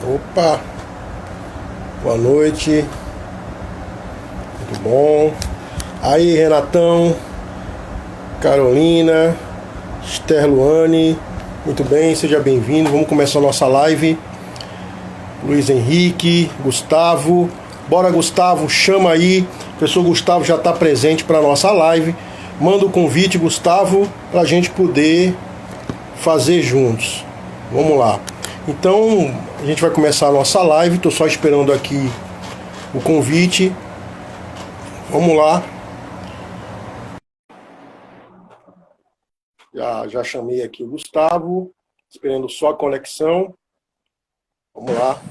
Opa, boa noite, tudo bom? Aí, Renatão, Carolina, Esther Luane, muito bem, seja bem-vindo. Vamos começar a nossa live. Luiz Henrique, Gustavo, bora Gustavo, chama aí. O professor Gustavo já está presente para a nossa live. Manda o convite, Gustavo, para a gente poder fazer juntos. Vamos lá. Então, a gente vai começar a nossa live. Estou só esperando aqui o convite. Vamos lá. Já chamei aqui o Gustavo. Esperando só a conexão. Vamos lá.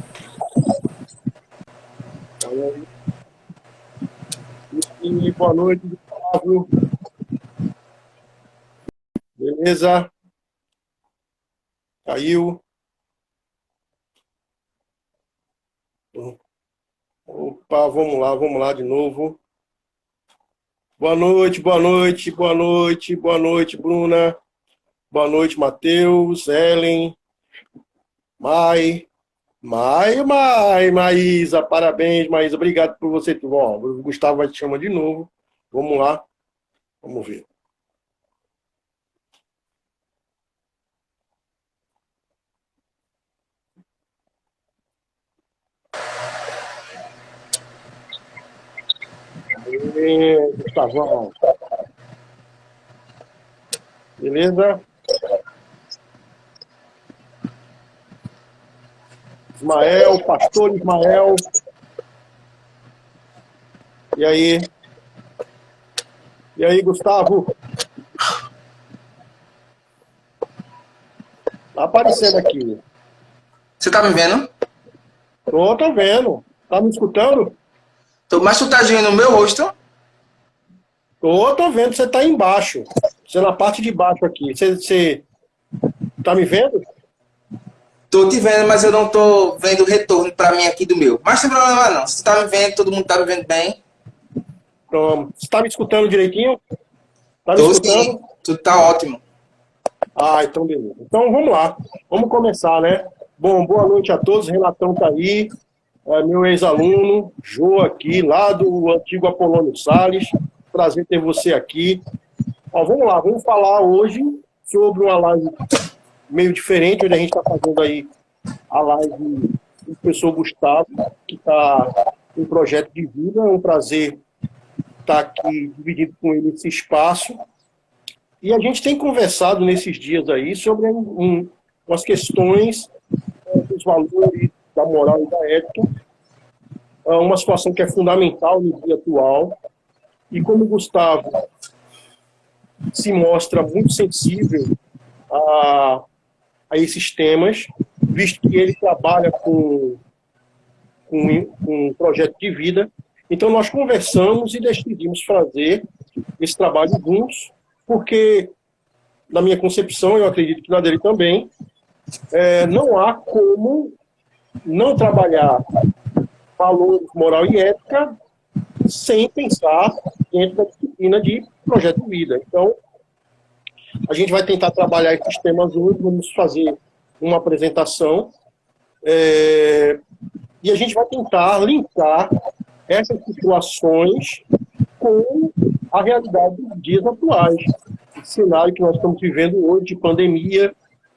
E boa noite, Gustavo. Beleza? Caiu. Opa, vamos lá de novo. Boa noite, boa noite, boa noite, boa noite, Bruna. Boa noite, Matheus, Ellen, Maísa, parabéns, Maísa, obrigado por você. Bom, o Gustavo vai te chamar de novo. Vamos lá, vamos ver. Gustavão. Beleza? Ismael, pastor Ismael. E aí? E aí, Gustavo? Tá aparecendo aqui. Você tá me vendo? Tô vendo. Tá me escutando? Mas tu tá vendo o meu rosto? Tô vendo. Você tá embaixo. Você na parte de baixo aqui. Você tá me vendo? Tô te vendo, mas eu não tô vendo o retorno pra mim aqui do meu. Mas sem problema não. Se tu tá me vendo, todo mundo tá me vendo bem. Então, você tá me escutando direitinho? Tá me Tô escutando? sim. Tudo tá ótimo. Ah, então beleza. Então vamos lá. Vamos começar, né? Bom, boa noite a todos. Renatão tá aí. Meu ex-aluno, Jô aqui, lá do antigo Apolônio Salles. Prazer ter você aqui. Ó, vamos lá, vamos falar hoje sobre uma live meio diferente, onde a gente está fazendo aí a live do professor Gustavo, que está em projeto de vida. É um prazer estar aqui dividido com ele esse espaço. E a gente tem conversado nesses dias aí sobre umas questões dos valores, da moral e da ética, uma situação que é fundamental no dia atual. E como o Gustavo se mostra muito sensível a esses temas, visto que ele trabalha com um projeto de vida, então nós conversamos e decidimos fazer esse trabalho juntos, porque, na minha concepção, eu acredito que na dele também, não há como não trabalhar valores, moral e ética sem pensar dentro da disciplina de projeto de vida. Então, a gente vai tentar trabalhar esses temas hoje, vamos fazer uma apresentação e a gente vai tentar linkar essas situações com a realidade dos dias atuais. Esse cenário que nós estamos vivendo hoje de pandemia,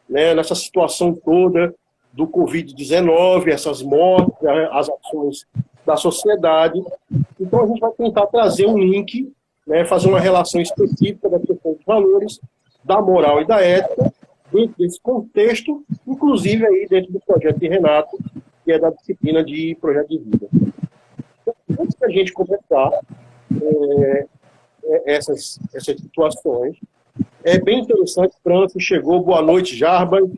né, nessa situação toda do Covid-19, essas mortes, as ações da sociedade. Então, a gente vai tentar trazer um link, né, fazer uma relação específica da questão dos valores, da moral e da ética, dentro desse contexto, inclusive aí dentro do projeto de Renato, que é da disciplina de projeto de vida. Então, antes da gente começar essas situações, é bem interessante. Francis chegou, boa noite, Jarbas.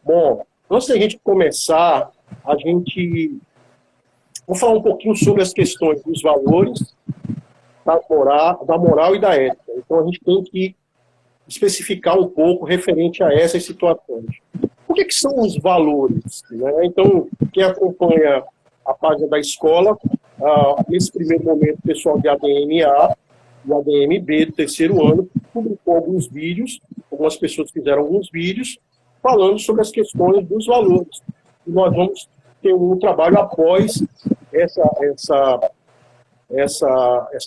Bom, antes da gente começar, vou falar um pouquinho sobre as questões dos valores, da moral e da ética. Então, a gente tem que especificar um pouco referente a essas situações. O que são os valores? Né? Então, quem acompanha a página da escola, nesse primeiro momento, o pessoal de ADM-A e ADM-B do terceiro ano publicou alguns vídeos, algumas pessoas fizeram alguns vídeos falando sobre as questões dos valores. e nós vamos ter um trabalho após essa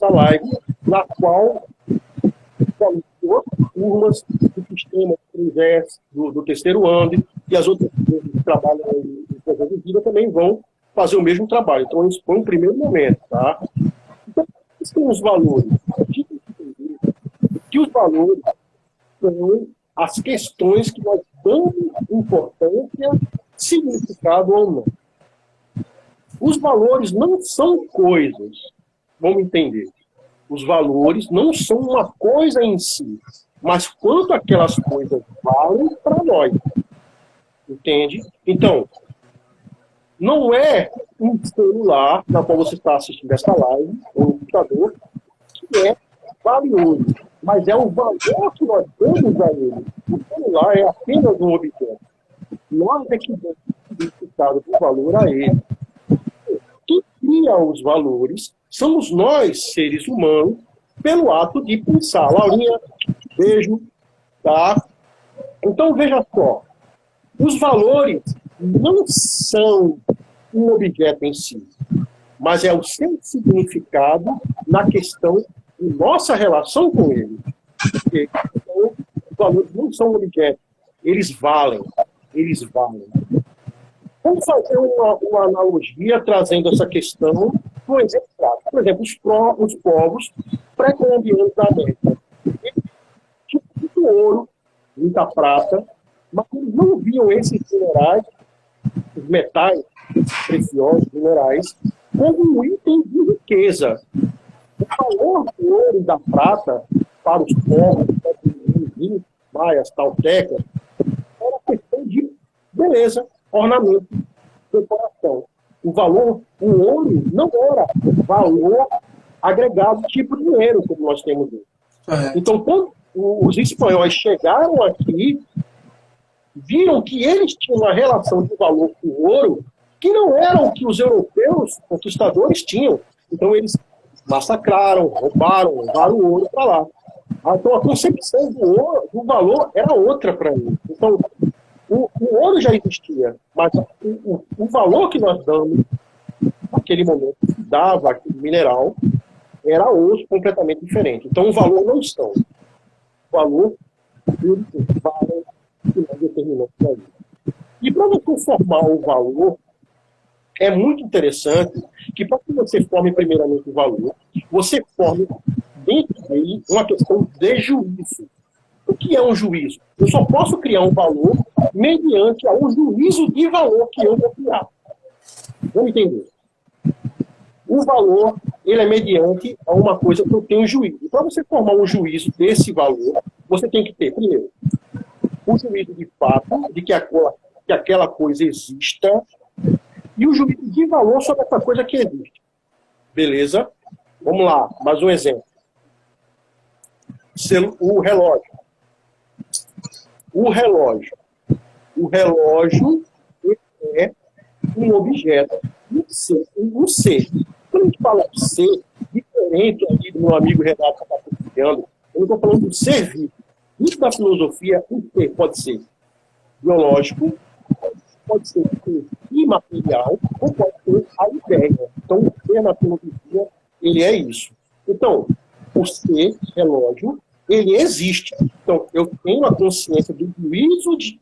live, na qual outras turmas do sistema do terceiro ano e as outras turmas que trabalham em projeto de vida também vão fazer o mesmo trabalho. Então, isso foi um primeiro momento, tá? Então, quais são os valores? A gente tem que entender que os valores são as questões que nós damos importância, significado ou não. Os valores não são coisas, vamos entender. Os valores não são uma coisa em si, mas quanto aquelas coisas valem para nós. Entende? Então, não é um celular na qual você está assistindo essa live, ou um computador, que é valioso, mas é o valor que nós damos a ele. O celular é apenas um objeto. Nós é que damos o significado do valor a ele. Quem cria os valores somos nós, seres humanos, pelo ato de pensar. Laurinha, beijo, tá? Então, veja só. Os valores não são um objeto em si, mas é o seu significado na questão de nossa relação com ele. Porque, então, os valores não são objetos, eles valem. Eles valem. Vamos fazer uma analogia trazendo essa questão um exemplo prático. Por exemplo, os povos pré-colombianos da América. Eles tinham muito ouro, muita prata, mas eles não viam esses minerais, os metais preciosos, minerais, como um item de riqueza. O valor do ouro e da prata para os povos, maias, taltecas, era questão de beleza, ornamento, decoração. O ouro não era valor agregado tipo dinheiro, como nós temos hoje. Então, quando os espanhóis chegaram aqui, viram que eles tinham uma relação de valor com o ouro que não era o que os europeus conquistadores tinham. Então, eles massacraram, roubaram, levaram o ouro para lá. Então, a concepção do valor era outra para eles. Então, o ouro já existia, mas o valor que nós damos naquele momento, que dava aquele mineral, era outro completamente diferente. Então, o valor não estão. O valor vale que nós determinamos para ele. E para você formar o valor, é muito interessante que para que você forme primeiramente o valor, você forme dentro dele uma questão de juízo. O que é um juízo? Eu só posso criar um valor mediante um juízo de valor que eu vou criar. Vamos entender? O valor, ele é mediante a uma coisa que eu tenho juízo. Para você formar um juízo desse valor, você tem que ter, primeiro, o juízo de fato, de que aquela coisa exista, e o juízo de valor sobre essa coisa que existe. Beleza? Vamos lá, mais um exemplo. O relógio. O relógio é um objeto, um ser. Quando a gente fala de ser, diferente ali do meu amigo Renato que está publicando, eu não estou falando de ser vivo. Isso da filosofia, o ser pode ser biológico, pode ser imaterial, ou pode ser a ideia. Então, o ser na filosofia, ele é isso. Então, o ser, relógio, ele existe. Então, eu tenho a consciência do juízo de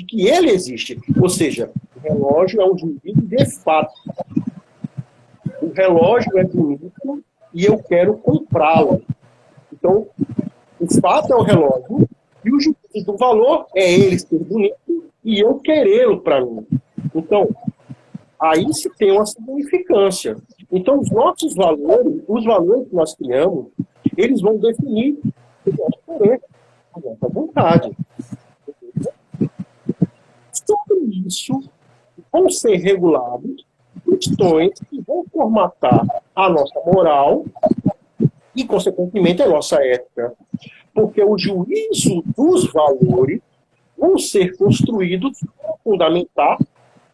que ele existe. Ou seja, o relógio é um juízo de fato. O relógio é bonito e eu quero comprá-lo. Então, o fato é o relógio e o juízo do valor é ele ser bonito e eu querê-lo para mim. Então, aí se tem uma significância. Então, os nossos valores, os valores que nós criamos, eles vão definir o nosso querer, a nossa vontade. Sobre isso, vão ser regulados questões que vão formatar a nossa moral e, consequentemente, a nossa ética. Porque o juízo dos valores vão ser construídos para fundamentar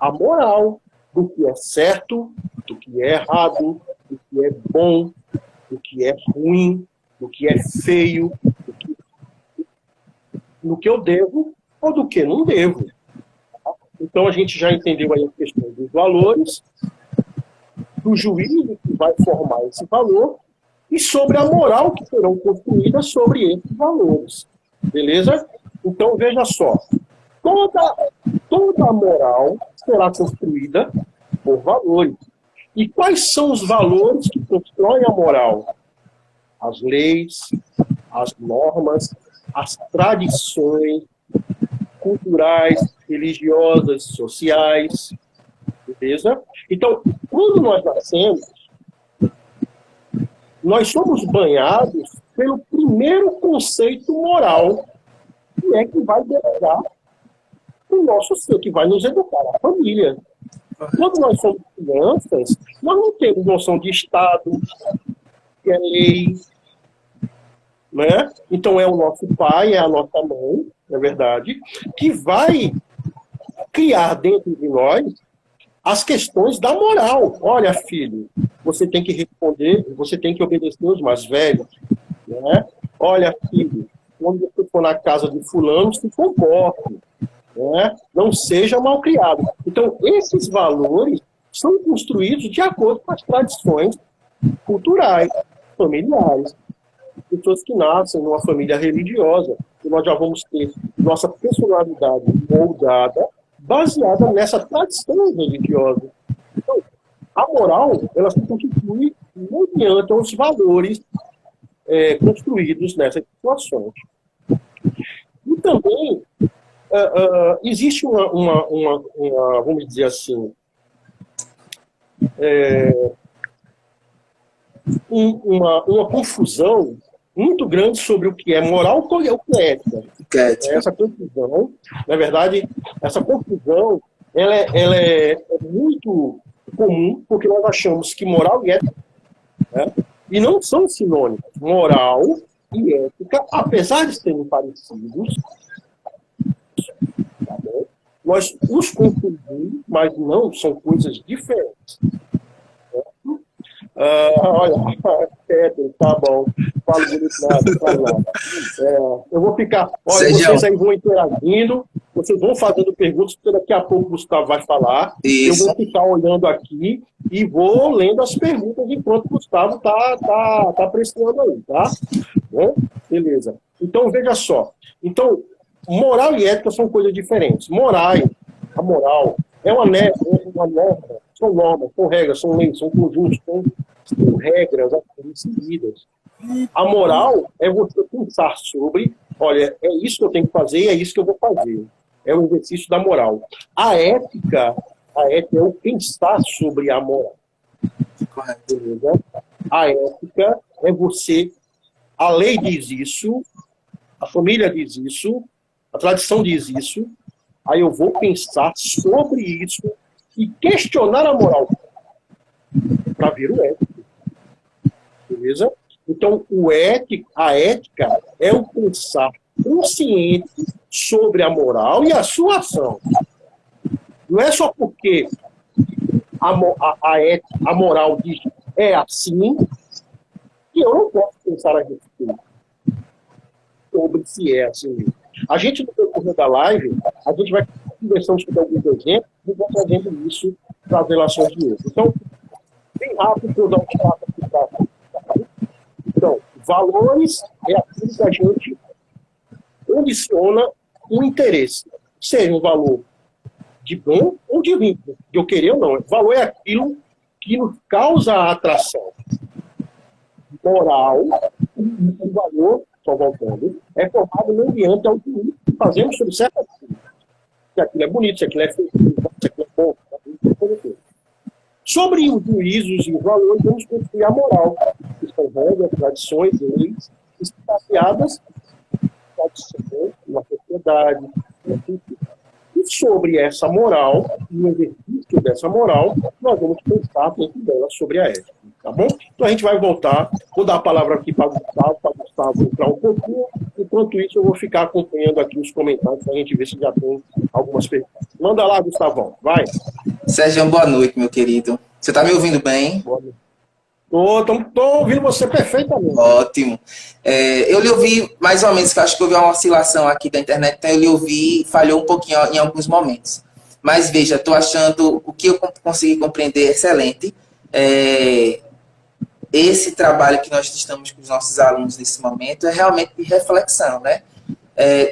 a moral do que é certo, do que é errado, do que é bom, do que é ruim, do que é feio, do que eu devo ou do que não devo. Então, a gente já entendeu aí a questão dos valores, do juízo que vai formar esse valor e sobre a moral que serão construídas sobre esses valores. Beleza? Então, veja só. Toda a moral será construída por valores. E quais são os valores que constroem a moral? As leis, as normas, as tradições culturais, religiosas, sociais. Beleza? Então, quando nós nascemos, nós somos banhados pelo primeiro conceito moral, que é que vai delegar o nosso ser, que vai nos educar, a família. Quando nós somos crianças, nós não temos noção de Estado, que é lei, né? Então é o nosso pai, é a nossa mãe, é verdade, que vai criar dentro de nós as questões da moral. Olha, filho, você tem que responder, você tem que obedecer os mais velhos, né? Olha, filho, quando você for na casa de fulano, se comporte, né? Não seja malcriado. Então, esses valores são construídos de acordo com as tradições culturais, familiares. Pessoas que nascem numa família religiosa, e nós já vamos ter nossa personalidade moldada, baseada nessa tradição religiosa. Então, a moral, ela se constitui mediante os valores construídos nessas situações. E também existe vamos dizer assim, uma confusão muito grande sobre o que é moral e o que é ética. Essa confusão, na verdade, ela é muito comum, porque nós achamos que moral e ética, né, e não são sinônimos. Moral e ética, apesar de serem parecidos, tá bom? Nós os confundimos, mas não são coisas diferentes. Olha, tá bom. Falo bonito nada, falo nada. Eu vou ficar. Olha, vocês aí vão interagindo, vocês vão fazendo perguntas, porque daqui a pouco o Gustavo vai falar. Isso. Eu vou ficar olhando aqui e vou lendo as perguntas enquanto o Gustavo tá pressionando aí, tá? Bom, beleza. Então, veja só. Então, moral e ética são coisas diferentes. A moral é uma norma. São normas, são regras, são leis, são conjuntos, são regras a serem seguidas. A moral é você pensar sobre, olha, é isso que eu tenho que fazer, é isso que eu vou fazer. É o exercício da moral. A ética é o pensar sobre a moral. Beleza? A ética é você, a lei diz isso, a família diz isso, a tradição diz isso, aí eu vou pensar sobre isso e questionar a moral para ver o ético. Beleza? Então, a ética é o pensar consciente sobre a moral e a sua ação. Não é só porque a moral diz é assim que eu não posso pensar a respeito sobre se é assim mesmo. A gente, no decorrer da live, a gente vai conversando sobre alguns exemplos e vou trazendo isso para as relações de hoje. Então, bem rápido, para eu dar um passo aqui. Então, valores é aquilo que a gente condiciona o interesse. Seja um valor de bom ou de ruim, de eu querer ou não. Valor é aquilo que nos causa a atração. Moral, o valor, só voltando, é formado mediante ao juízo que fazemos sobre certas coisas. Se aquilo é bonito, se aquilo é feio, se aquilo é bom. Sobre os juízos e os valores, vamos construir a moral, que são regras, tradições, leis, que estão baseadas em tradições, na sociedade, na cultura. E sobre essa moral, e o exercício dessa moral, nós vamos pensar dentro dela sobre a ética. Tá bom? Então a gente vai voltar. Vou dar a palavra aqui para o Gustavo entrar um pouquinho. Enquanto isso, eu vou ficar acompanhando aqui os comentários para a gente ver se já tem algumas perguntas. Manda lá, Gustavão. Vai. Sérgio, boa noite, meu querido. Você está me ouvindo bem? Boa noite. Estou ouvindo você perfeitamente. Ótimo. Eu lhe ouvi mais ou menos, que acho que houve uma oscilação aqui da internet, então eu lhe ouvi, falhou um pouquinho em alguns momentos. Mas veja, estou achando o que eu consegui compreender excelente. Esse trabalho que nós estamos com os nossos alunos nesse momento é realmente de reflexão, né?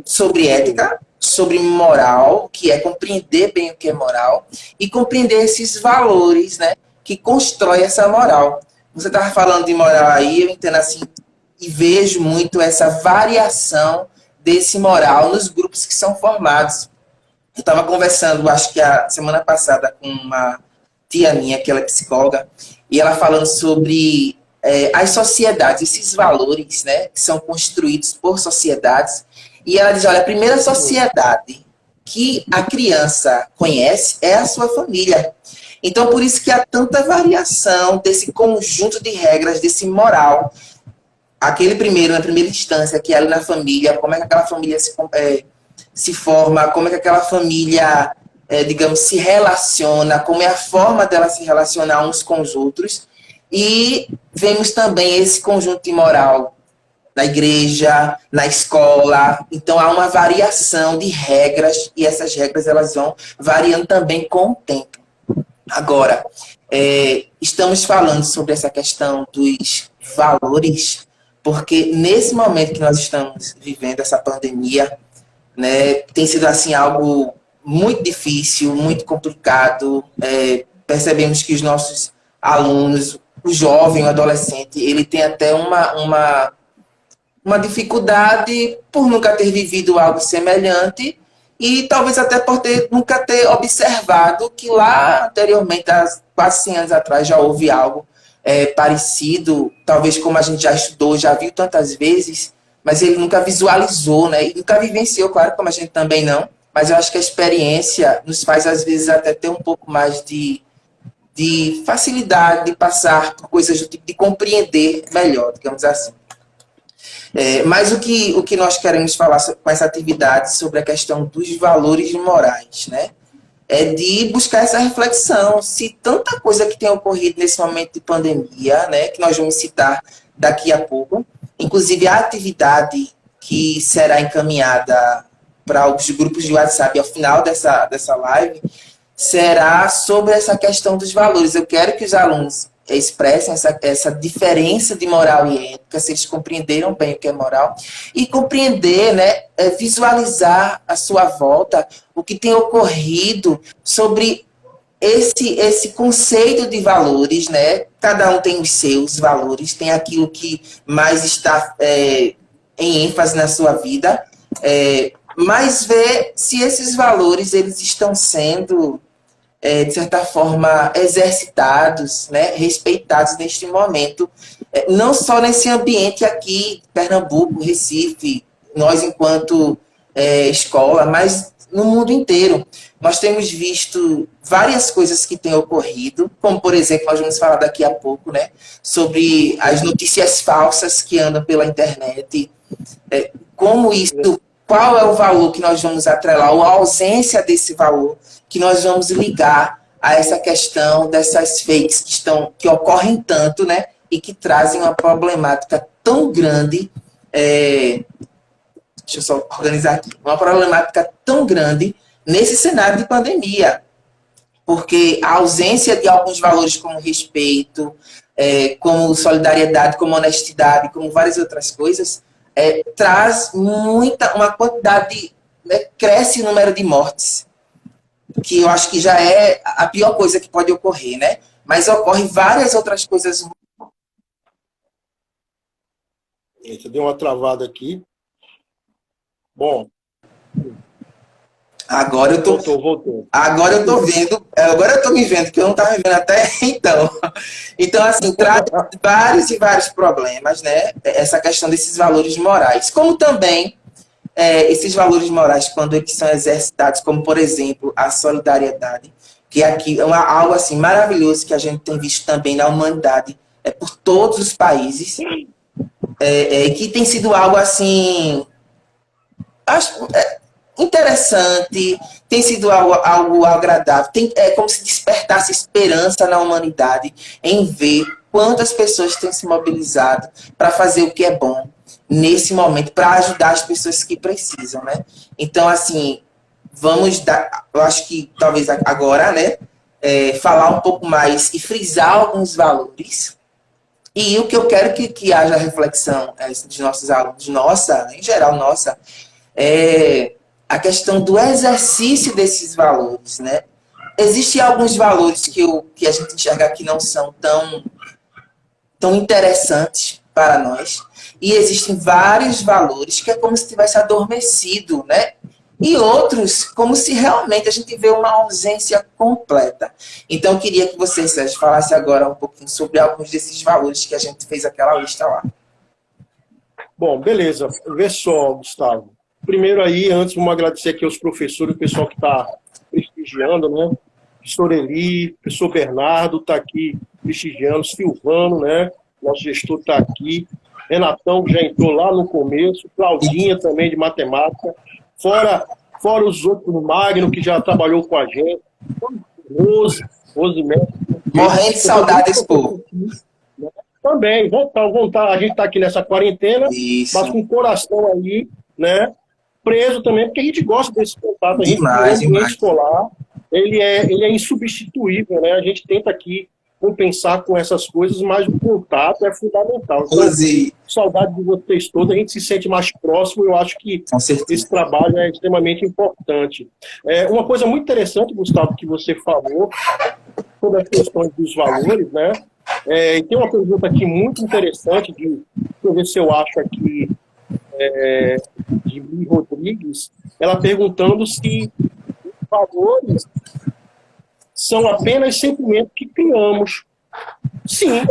Sobre ética, sobre moral, que é compreender bem o que é moral, e compreender esses valores, né, que constrói essa moral. Você estava falando de moral aí, eu entendo assim, e vejo muito essa variação desse moral nos grupos que são formados. Eu estava conversando, acho que a semana passada, com uma tia minha, que ela é psicóloga, e ela falando sobre as sociedades, esses valores, né, que são construídos por sociedades. E ela diz, olha, a primeira sociedade que a criança conhece é a sua família. Então, por isso que há tanta variação desse conjunto de regras, desse moral. Aquele primeiro, na primeira instância, que é ali na família, como é que aquela família se forma, como é que aquela família, digamos, se relaciona, como é a forma dela se relacionar uns com os outros. E vemos também esse conjunto de moral na igreja, na escola. Então, há uma variação de regras, e essas regras elas vão variando também com o tempo. Agora, estamos falando sobre essa questão dos valores, porque nesse momento que nós estamos vivendo essa pandemia, né, tem sido assim algo muito difícil, muito complicado. Percebemos que os nossos alunos, o jovem, o adolescente, ele tem até uma dificuldade por nunca ter vivido algo semelhante e talvez até por nunca ter observado que lá anteriormente, há quase 100 anos atrás, já houve algo parecido, talvez como a gente já estudou, já viu tantas vezes, mas ele nunca visualizou, né? E nunca vivenciou, claro, como a gente também não, mas eu acho que a experiência nos faz, às vezes, até ter um pouco mais de facilidade de passar por coisas do tipo de compreender melhor, digamos assim. Mas o que nós queremos falar com essa atividade sobre a questão dos valores morais, né? É de buscar essa reflexão. Se tanta coisa que tem ocorrido nesse momento de pandemia, né, que nós vamos citar daqui a pouco, inclusive a atividade que será encaminhada para os grupos de WhatsApp ao final dessa live, será sobre essa questão dos valores. Eu quero que os alunos expressem essa diferença de moral e ética, se eles compreenderam bem o que é moral, e compreender, né, visualizar à sua volta o que tem ocorrido sobre esse conceito de valores, né? Cada um tem os seus valores, tem aquilo que mais está em ênfase na sua vida, mas ver se esses valores eles estão sendo de certa forma, exercitados, né, respeitados neste momento, não só nesse ambiente aqui, Pernambuco, Recife, nós enquanto escola, mas no mundo inteiro. Nós temos visto várias coisas que têm ocorrido, como, por exemplo, nós vamos falar daqui a pouco, né, sobre as notícias falsas que andam pela internet, como isso, qual é o valor que nós vamos atrelar, ou a ausência desse valor que nós vamos ligar a essa questão dessas fakes que ocorrem tanto, né, e que trazem uma problemática tão grande, deixa eu só organizar aqui, uma problemática tão grande nesse cenário de pandemia, porque a ausência de alguns valores como respeito, como solidariedade, como honestidade, como várias outras coisas, traz uma quantidade, né, cresce o número de mortes, que eu acho que já é a pior coisa que pode ocorrer, né? Mas ocorre várias outras coisas. Eita, deu uma travada aqui. Bom. Agora eu tô. Voltou. Agora eu tô vendo. Agora eu tô me vendo, que eu não estava vendo até então. Então, assim, traz vários e vários problemas, né? Essa questão desses valores morais. Como também esses valores morais, quando eles são exercitados, como, por exemplo, a solidariedade, que aqui é algo assim maravilhoso que a gente tem visto também na humanidade, por todos os países, que tem sido algo assim, acho, interessante, tem sido algo agradável, como se despertasse esperança na humanidade em ver quantas pessoas têm se mobilizado para fazer o que é bom nesse momento, para ajudar as pessoas que precisam, né? Então, assim, vamos dar, eu acho que talvez agora, né, falar um pouco mais e frisar alguns valores. E o que eu quero que haja reflexão de nossos alunos, em geral nossa, é a questão do exercício desses valores, né? Existem alguns valores que a gente enxerga que não são tão interessantes para nós, e existem vários valores que é como se tivesse adormecido, né? E outros como se realmente a gente vê uma ausência completa. Então, eu queria que você, Sérgio, falasse agora um pouquinho sobre alguns desses valores que a gente fez aquela lista lá. Bom, beleza. Vê só, Gustavo. Primeiro aí, antes, vamos agradecer aqui aos professores, o pessoal que está prestigiando, né? Professor Eli, professor Bernardo está aqui prestigiando, Silvano, né? Nosso gestor está aqui. Renatão, que já entrou lá no começo. Claudinha também, de matemática. Fora os outros, Magno, que já trabalhou com a gente. Rose Mestre. Morrendo de saudade desse povo. Também, a gente está aqui nessa quarentena, Isso. Mas com o coração aí, né? Preso também, porque a gente gosta desse contato. A gente Demais. escolar, ele é insubstituível, né? A gente tenta aqui compensar com essas coisas, mas o contato é fundamental. Então, saudade de vocês todos, a gente se sente mais próximo, eu acho que esse trabalho é extremamente importante. Uma coisa muito interessante, Gustavo, que você falou sobre as questões dos valores, né? E tem uma pergunta aqui muito interessante, deixa eu ver se eu acho aqui, de Li Rodrigues, ela perguntando se os valores são apenas sentimentos que criamos. Sim.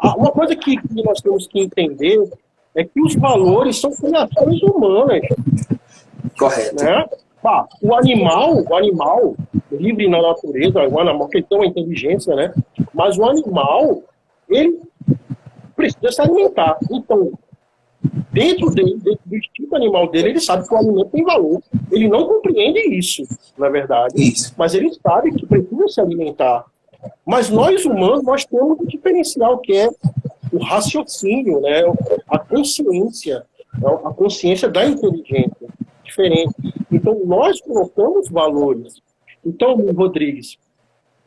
Uma coisa que nós temos que entender é que os valores são criações humanas. Correto. Né? O animal livre na natureza, o animal que tem uma inteligência, né? Mas o animal, ele precisa se alimentar. Então, dentro do instinto animal dele, ele sabe que o alimento tem valor. Ele não compreende isso, na verdade. Isso. Mas ele sabe que precisa se alimentar. Mas nós, humanos, nós temos um diferencial que é o raciocínio, né? A consciência da inteligência. Diferente. Então, nós colocamos valores. Então, Rodrigues,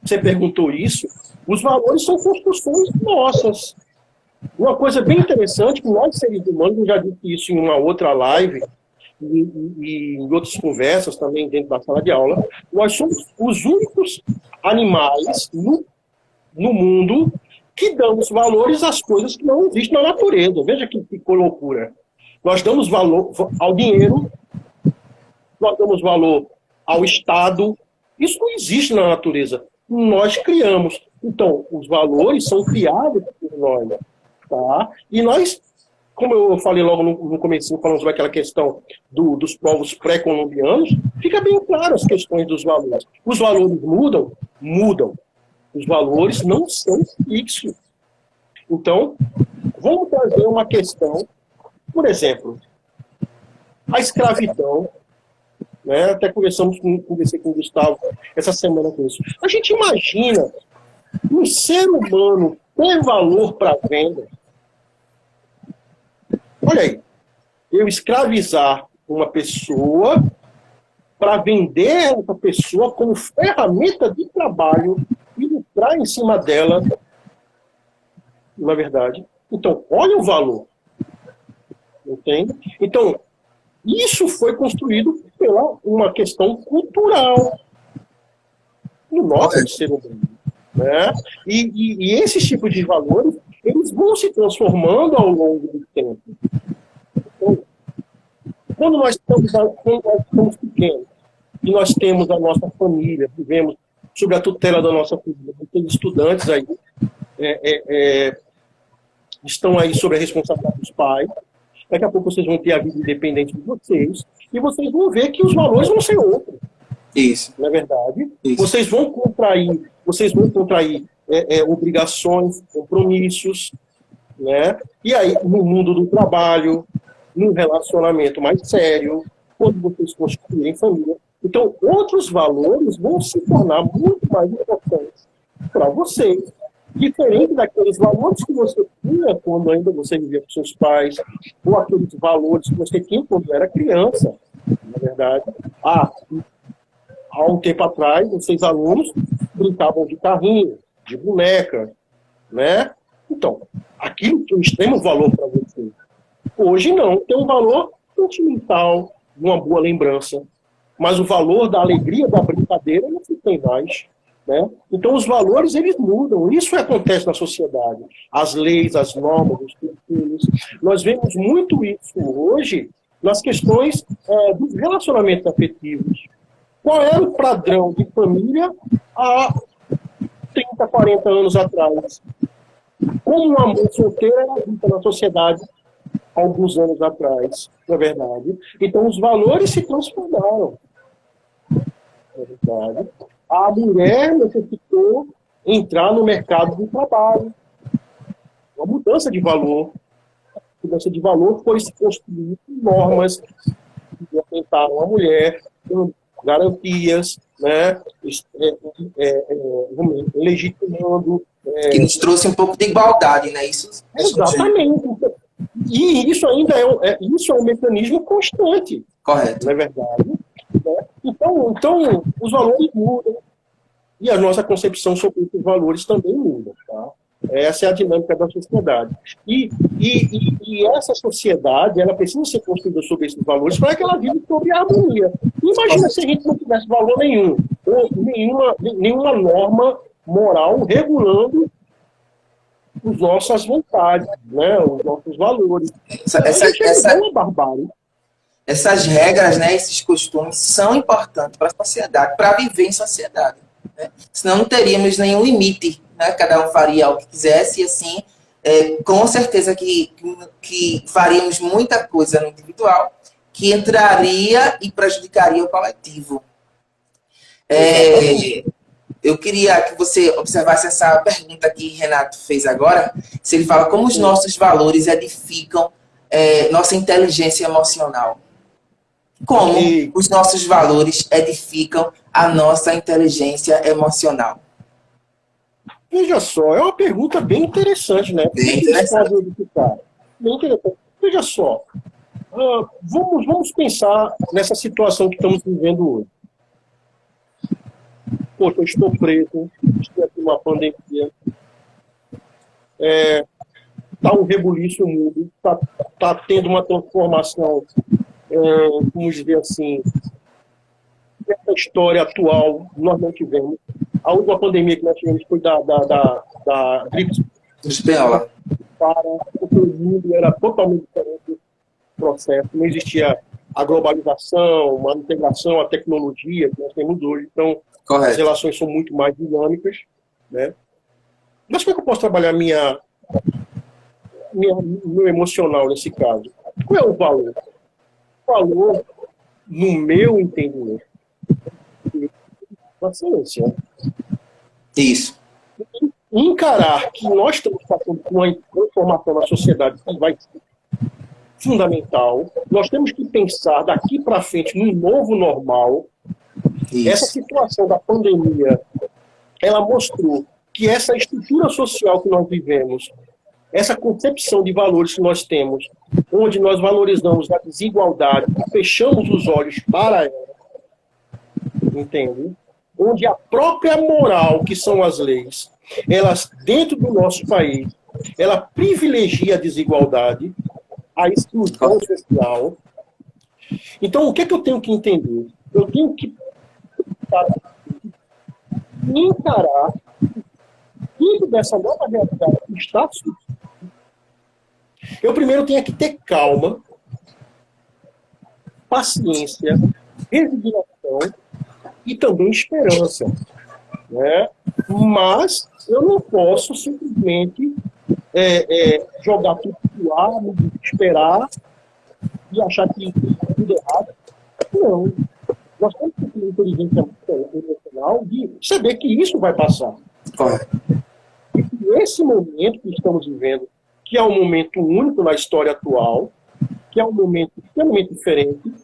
você perguntou isso, os valores são construções nossas. Uma coisa bem interessante, que nós, seres humanos, eu já disse isso em uma outra live, e em outras conversas também dentro da sala de aula, nós somos os únicos animais no mundo que damos valores às coisas que não existem na natureza. Veja que loucura. Nós damos valor ao dinheiro, nós damos valor ao Estado. Isso não existe na natureza. Nós criamos. Então, os valores são criados por nós. Tá? E nós, como eu falei logo no comecinho, falando sobre aquela questão dos povos pré-colombianos, fica bem claro as questões dos valores. Os valores mudam? Mudam. Os valores não são fixos. Então, vamos trazer uma questão, por exemplo, a escravidão, né? Até conversei com o Gustavo essa semana com isso. A gente imagina um ser humano ter valor para venda. Olha aí, eu escravizar uma pessoa para vender essa pessoa como ferramenta de trabalho e lucrar em cima dela, na verdade. Então, olha o valor. Entende? Então, isso foi construído pela uma questão cultural no nosso ser humano. Né? E esses tipos de valores, eles vão se transformando ao longo do tempo. Então, quando nós estamos pequenos, e nós temos a nossa família, vivemos sob a tutela da nossa família, tem estudantes aí, estão aí sob a responsabilidade dos pais, daqui a pouco vocês vão ter a vida independente de vocês, e vocês vão ver que os valores vão ser outros. Isso. Não é verdade? Isso. Vocês vão contrair obrigações, compromissos, né? E aí, no mundo do trabalho, num relacionamento mais sério, quando vocês constituírem família. Então, outros valores vão se tornar muito mais importantes para vocês. Diferente daqueles valores que você tinha quando ainda você vivia com seus pais, ou aqueles valores que você tinha quando era criança. na verdade. Há um tempo atrás, os 6 alunos brincavam de carrinho, de boneca, né? Então, aquilo tinha um extremo valor para você. Hoje não, tem um valor sentimental, de uma boa lembrança. Mas o valor da alegria da brincadeira não se tem mais. Né? Então, os valores, eles mudam. Isso acontece na sociedade. As leis, as normas, os costumes. Nós vemos muito isso hoje nas questões dos relacionamentos afetivos. Qual era o padrão de família há 30, 40 anos atrás? Como uma mãe solteira era vista na sociedade há alguns anos atrás, na verdade. Então, os valores se transformaram. Na verdade. A mulher necessitou entrar no mercado do trabalho. Uma mudança de valor. A mudança de valor foi se construir normas que afetaram a mulher, com garantias, né? Legitimando. Que nos trouxe um pouco de igualdade, né? Isso, exatamente. E isso ainda isso é um mecanismo constante. Correto. Não é verdade? Então, os valores mudam. E a nossa concepção sobre esses valores também muda. Tá? Essa é a dinâmica da sociedade. E essa sociedade, ela precisa ser construída sobre esses valores para que ela viva sobre a harmonia. Imagina se a gente não tivesse valor nenhum, ou nenhuma norma moral regulando as nossas vontades, né? Os nossos valores. Essa é uma barbárie. Essas regras, né, esses costumes são importantes para a sociedade, para viver em sociedade. Né? Senão não teríamos nenhum limite. Né? Cada um faria o que quisesse e assim, com certeza que faríamos muita coisa no individual que entraria e prejudicaria o coletivo. Eu queria que você observasse essa pergunta que Renato fez agora. Se ele fala como os nossos valores edificam nossa inteligência emocional. Como os nossos valores edificam a nossa inteligência emocional? Veja só, é uma pergunta bem interessante, né? Bem interessante. Bem interessante. Veja só, vamos pensar nessa situação que estamos vivendo hoje. Poxa, eu estou preso, estou aqui numa pandemia, está um rebuliço no mundo, está tendo uma transformação, vamos dizer assim, essa história atual nós não tivemos. A última pandemia que nós tivemos foi da gripe espanhola. Porque o mundo era totalmente diferente do processo, não existia a globalização, a integração, a tecnologia que nós temos hoje. Então, correto, as relações são muito mais dinâmicas, né? Mas como é que eu posso trabalhar meu emocional nesse caso? Qual é o valor? O valor, no meu entendimento, é paciência. Isso. Encarar que nós estamos passando por uma transformação na sociedade que vai ser fundamental. Nós temos que pensar daqui para frente num novo normal. Isso. Essa situação da pandemia, ela mostrou que essa estrutura social que nós vivemos, essa concepção de valores que nós temos, onde nós valorizamos a desigualdade, fechamos os olhos para ela, entende? Onde a própria moral, que são as leis, elas, dentro do nosso país, ela privilegia a desigualdade, a exclusão social. Então, o que é que eu tenho que entender? Eu tenho que encarar dentro dessa nova realidade que está surgindo. Eu primeiro tenho que ter calma, paciência, resignação e também esperança. Né? Mas eu não posso simplesmente jogar tudo pro ar, me desesperar e achar que está tudo errado. Não. Nós temos que ter inteligência emocional de saber que isso vai passar. Correto. E que esse momento que estamos vivendo, que é um momento único na história atual, que é um momento extremamente diferente,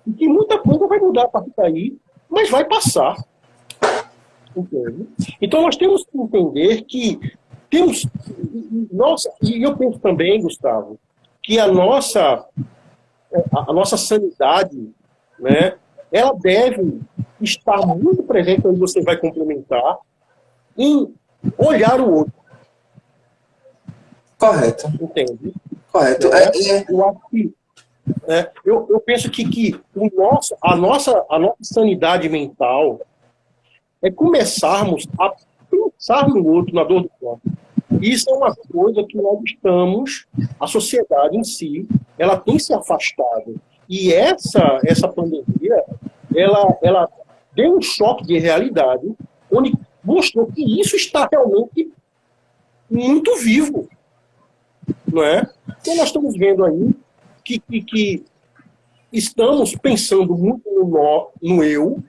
e que muita coisa vai mudar a partir daí, mas vai passar. Entende? Então nós temos que entender que temos... e eu penso também, Gustavo, que a nossa sanidade né, ela deve estar muito presente, onde você vai complementar, em olhar o outro. Correto. Entende? Correto. Eu acho que eu penso que a nossa sanidade mental é começarmos a pensar no outro, na dor do outro. Isso é uma coisa que nós estamos, a sociedade em si, ela tem se afastado. E essa pandemia, ela deu um choque de realidade, onde mostrou que isso está realmente muito vivo. Não é? Então nós estamos vendo aí que estamos pensando muito no eu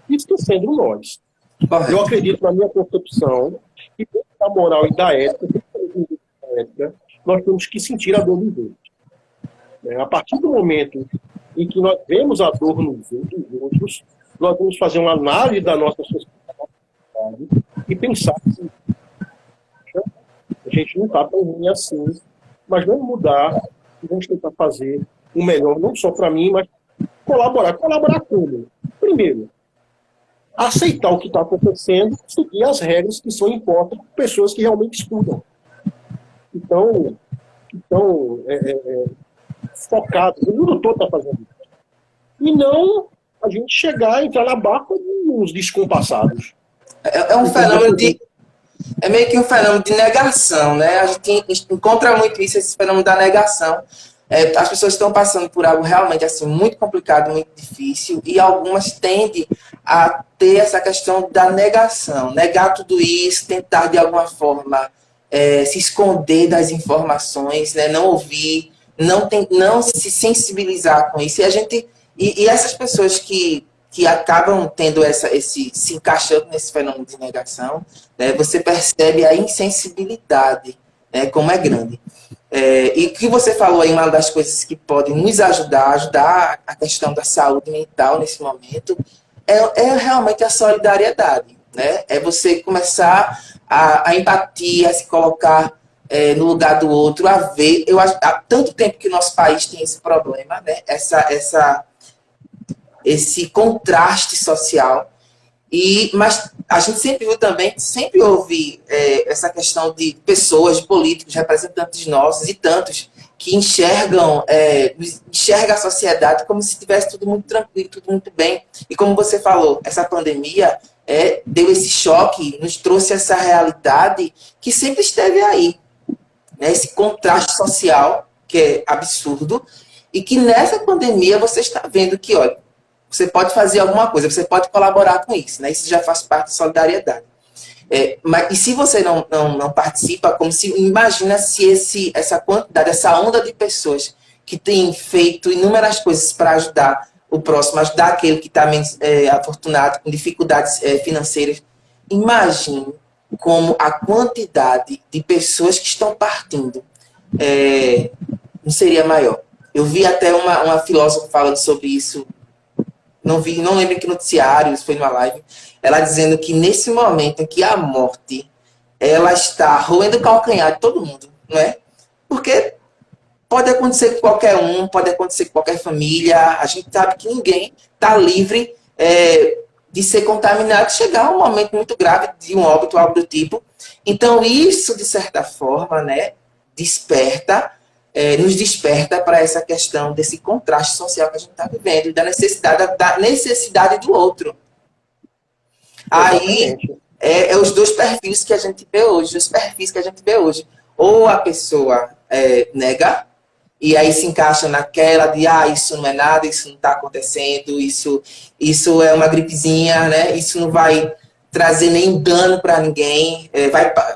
e esquecendo o nós. Correto. Eu acredito, na minha concepção, que dentro da moral e da ética, nós temos que sentir a dor dos outros. A partir do momento em que nós vemos a dor nos outros, nós vamos fazer uma análise da nossa sociedade e pensar que a gente não está tão ruim assim, mas vamos mudar e vamos tentar fazer o melhor, não só para mim, mas colaborar. Colaborar como? Primeiro, aceitar o que está acontecendo, seguir as regras que são impostas por pessoas que realmente estudam. Então, focados, o mundo todo está fazendo isso. E não a gente chegar e entrar na barca de uns descompassados. É um fenômeno de... É meio que um fenômeno de negação, né? A gente encontra muito isso, esse fenômeno da negação. As pessoas estão passando por algo realmente assim, muito complicado, muito difícil, e algumas tendem a ter essa questão da negação. Negar tudo isso, tentar de alguma forma se esconder das informações, né? Não ouvir, não se sensibilizar com isso. E essas pessoas que acabam tendo se encaixando nesse fenômeno de negação, né, você percebe a insensibilidade, né, como é grande. E o que você falou aí, uma das coisas que podem nos ajudar a questão da saúde mental nesse momento, é realmente a solidariedade. Né? É você começar a empatia, a se colocar no lugar do outro, a ver. Eu acho, há tanto tempo que o nosso país tem esse problema, né? Esse contraste social. Mas a gente sempre viu também, sempre houve essa questão de pessoas, de políticos, representantes nossos e tantos que enxergam a sociedade como se estivesse tudo muito tranquilo, tudo muito bem. E como você falou, essa pandemia deu esse choque, nos trouxe essa realidade que sempre esteve aí. Né? Esse contraste social, que é absurdo, e que nessa pandemia você está vendo que, olha, você pode fazer alguma coisa, você pode colaborar com isso, né? Isso já faz parte da solidariedade. E se você não participa, como se imagina se essa quantidade, essa onda de pessoas que têm feito inúmeras coisas para ajudar o próximo, ajudar aquele que está menos afortunado, com dificuldades financeiras. Imagine como a quantidade de pessoas que estão partindo não seria maior. Eu vi até uma filósofa falando sobre isso. Não lembro em que noticiário, foi numa live, ela dizendo que nesse momento em que a morte ela está roendo o calcanhar de todo mundo, não é? Porque pode acontecer com qualquer um, pode acontecer com qualquer família, a gente sabe que ninguém está livre de ser contaminado, chegar a um momento muito grave de um óbito, algo do tipo. Então isso, de certa forma, né, nos desperta para essa questão desse contraste social que a gente está vivendo, da necessidade do outro. Aí, os dois perfis que a gente vê hoje, Ou a pessoa nega, e aí se encaixa naquela de, isso não é nada, isso não está acontecendo, isso é uma gripezinha, né? Isso não vai trazer nenhum dano para ninguém,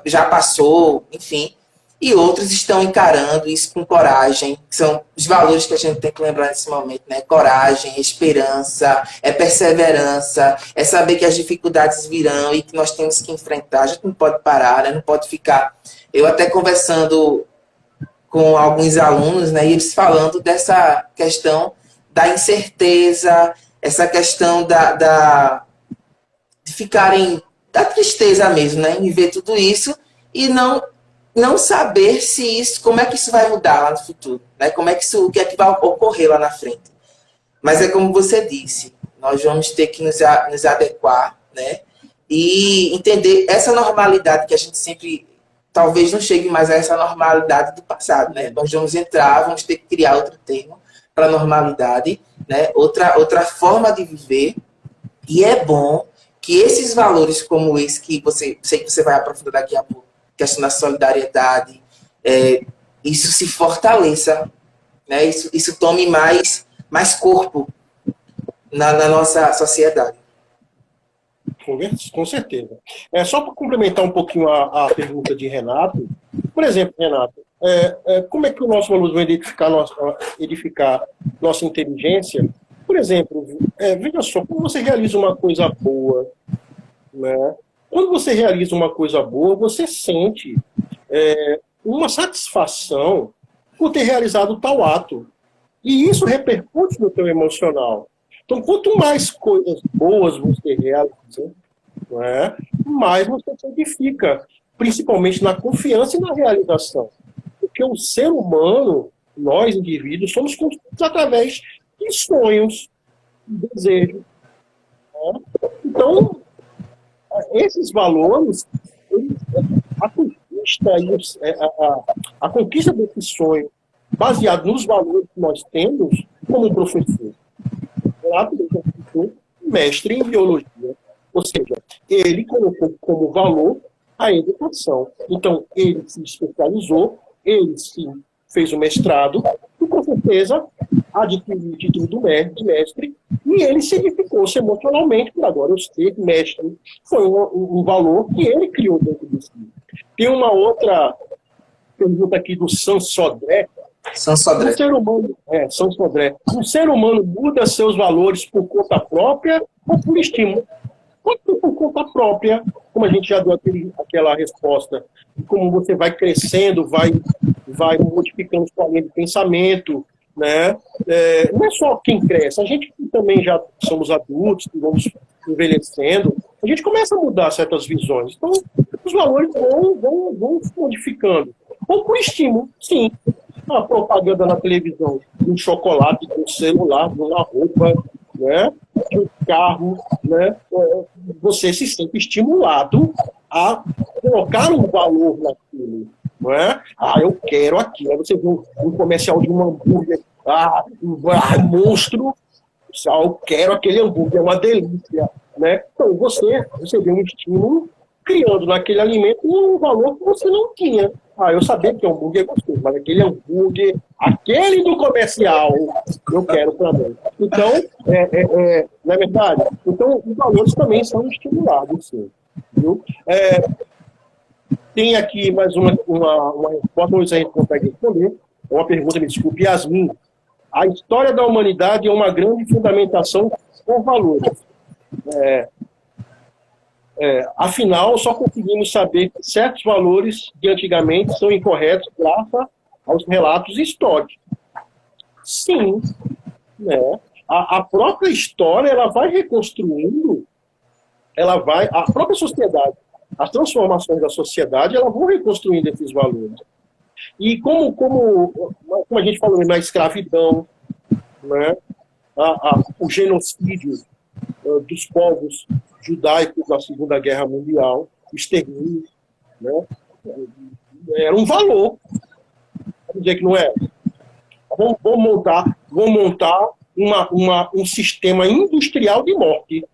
já passou, enfim. E outros estão encarando isso com coragem, que são os valores que a gente tem que lembrar nesse momento, né? Coragem, esperança, perseverança, saber que as dificuldades virão e que nós temos que enfrentar. A gente não pode parar, né? Não pode ficar... Eu até conversando com alguns alunos, né? E eles falando dessa questão da incerteza, essa questão de ficarem... da tristeza mesmo, né? Em ver tudo isso e não saber como é que isso vai mudar lá no futuro, né? O que é que vai ocorrer lá na frente. Mas é como você disse, nós vamos ter que nos adequar, né? E entender essa normalidade que a gente sempre, talvez não chegue mais a essa normalidade do passado, né? Nós vamos entrar, vamos ter que criar outro termo para normalidade, né? Outra forma de viver. E é bom que esses valores como esse, que sei que você vai aprofundar daqui a pouco, questão da solidariedade, isso se fortaleça, né? Isso tome mais corpo na nossa sociedade. Com certeza. Só para complementar um pouquinho a pergunta de Renato, por exemplo, Renato, como é que o nosso valor vai edificar nossa inteligência? Por exemplo, veja só, quando você realiza uma coisa boa, né? Quando você realiza uma coisa boa, você sente uma satisfação por ter realizado tal ato. E isso repercute no teu emocional. Então, quanto mais coisas boas você realiza, né, mais você se edifica, principalmente na confiança e na realização. Porque o ser humano, nós indivíduos, somos construídos através de sonhos, de desejos. Né? Então, esses valores, a conquista desse sonho, baseado nos valores que nós temos, como professor. Renato é mestre em biologia, ou seja, ele colocou como valor a educação. Então, ele se especializou, ele se fez o mestrado, e com certeza adquiriu o título de mestre, e ele se edificou-se emocionalmente por agora. Eu sei que mestre foi um valor que ele criou dentro de si. Tem uma outra pergunta aqui do Sansodré. Sansodré. Sansodré. O ser humano muda seus valores por conta própria ou por estímulo? Pode ser por conta própria, como a gente já deu aquela resposta. Como você vai crescendo, vai modificando sua linha de pensamento, né? Não é só quem cresce, a gente que também já somos adultos, que vamos envelhecendo, a gente começa a mudar certas visões. Então, os valores vão se modificando. Ou por estímulo, sim. A propaganda na televisão de um chocolate, de um celular, de uma roupa, né? De um carro, né? Você se sente estimulado a colocar um valor naquilo. Não é? Eu quero aquilo. Aí você vê um comercial de um hambúrguer, monstro, eu quero aquele hambúrguer, é uma delícia. Né? Então você vê um estímulo criando naquele alimento um valor que você não tinha. Eu sabia que o hambúrguer é gostoso, mas aquele hambúrguer, aquele do comercial, eu quero para mim. Então, não é verdade? Então, os valores também são estimulados, sim. Viu? Tem aqui mais uma resposta, vamos ver se a gente consegue responder. É uma pergunta, me desculpe, Yasmin. A história da humanidade é uma grande fundamentação por valores. Afinal, só conseguimos saber que certos valores de antigamente são incorretos graças aos relatos históricos. Sim, né? A própria história ela vai reconstruindo, a própria sociedade, as transformações da sociedade, elas vão reconstruindo esses valores. E como a gente falou na escravidão, né? O genocídio dos povos judaicos na Segunda Guerra Mundial, o extermínio, né? Era um valor. Vamos dizer que não é. Vamos montar um sistema industrial de morte.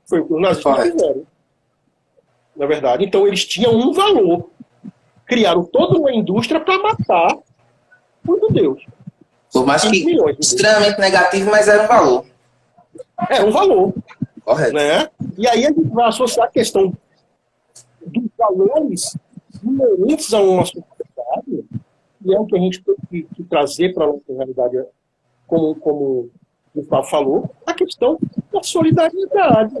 Foi o que os nazistas fizeram. Na verdade. Então, eles tinham um valor. Criaram toda uma indústria para matar os judeus. Por mais que extremamente negativo, mas era um valor. Era um valor. Correto. Né? E aí a gente vai associar a questão dos valores inerentes a uma sociedade, e é o que a gente tem que trazer para a nossa realidade, como o Gustavo falou, a questão da solidariedade.